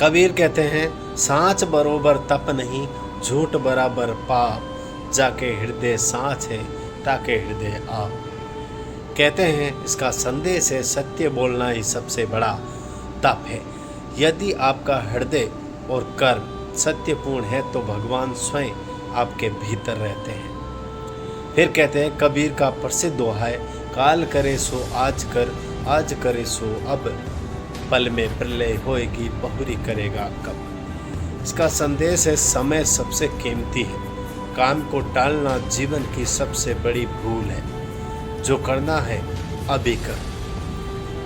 कबीर कहते हैं, सांच बरोबर तप नहीं, झूठ बराबर पाप, जाके हृदय सांच है ताके हृदय आप। कहते हैं इसका संदेश है, सत्य बोलना ही सबसे बड़ा तप है। यदि आपका हृदय और कर्म सत्यपूर्ण है तो भगवान स्वयं आपके भीतर रहते हैं। फिर कहते हैं कबीर का प्रसिद्ध दोहा है, काल करे सो आज कर, आज करे सो अब, पल में प्रलय होएगी बहुरी करेगा कब। इसका संदेश है, समय सबसे कीमती है, काम को टालना जीवन की सबसे बड़ी भूल है, जो करना है अभी कर।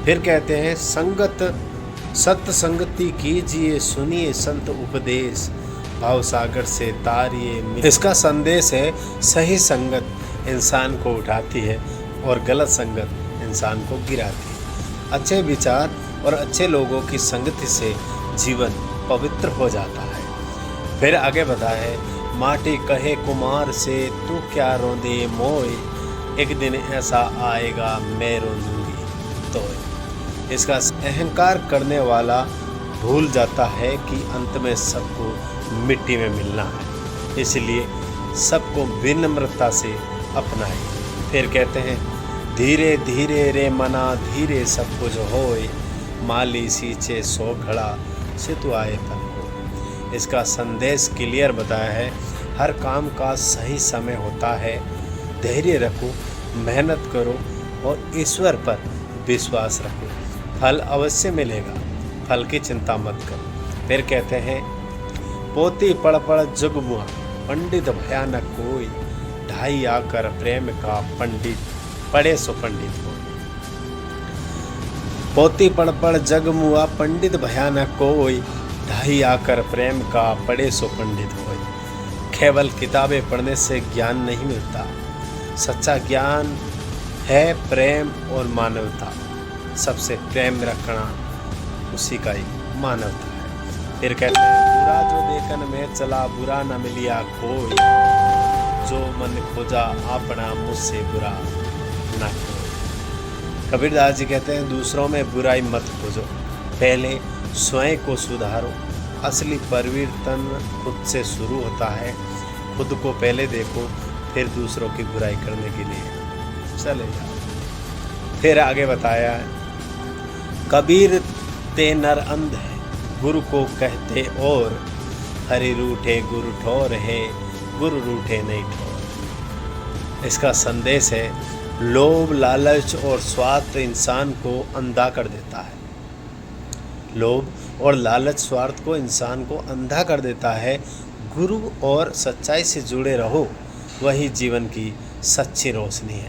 फिर कहते हैं संगत सत्य संगति कीजिए, सुनिए संत उपदेश, भाव सागर से तारिये। इसका संदेश है, सही संगत इंसान को उठाती है और गलत संगत इंसान को गिराती है। अच्छे विचार और अच्छे लोगों की संगति से जीवन पवित्र हो जाता है। फिर आगे बताया है, माटी कहे कुमार से तू क्या रोंदे मोए, एक दिन ऐसा आएगा मैं रोंदूंगी तो। इसका अहंकार करने वाला भूल जाता है कि अंत में सबको मिट्टी में मिलना है, इसलिए सबको विनम्रता से अपनाए। फिर कहते हैं, धीरे धीरे रे मना धीरे सब कुछ होए, माली सींचे सो घड़ा से तू आए तन हो। इसका संदेश क्लियर बताया है, हर काम का सही समय होता है, धैर्य रखो, मेहनत करो और ईश्वर पर विश्वास रखो, फल अवश्य मिलेगा, फल की चिंता मत करो। फिर कहते हैं, पोती पढ़ पढ़ जुग मुआ, पंडित भयानक कोई, ढाई आकर प्रेम का पंडित, पढ़े सो पंडित हो। पोती पढ़ पढ़ जग मुआ, पंडित भयानक कोई, ढाई आकर प्रेम का पढ़े सो पंडित होय। केवल किताबें पढ़ने से ज्ञान नहीं मिलता, सच्चा ज्ञान है प्रेम और मानवता। सबसे प्रेम रखना उसी का ही मानवता है। फिर कहते हैं, बुरा जो देखन में चला, बुरा न मिलिया कोई, जो मन खोजा अपना मुझसे बुरा न खोई। कबीरदास जी कहते हैं, दूसरों में बुराई मत खोजो, पहले स्वयं को सुधारो। असली परिवर्तन खुद से शुरू होता है, खुद को पहले देखो, फिर दूसरों की बुराई करने के लिए चले जाओ। फिर आगे बताया है, कबीर ते नर अंध है, गुरु को कहते और, हरि रूठे गुरु ठोर है, गुरु रूठे नहीं ठोर। इसका संदेश है, लोभ लालच और स्वार्थ इंसान को अंधा कर देता है। लोभ और लालच स्वार्थ को इंसान को अंधा कर देता है। गुरु और सच्चाई से जुड़े रहो, वही जीवन की सच्ची रोशनी है।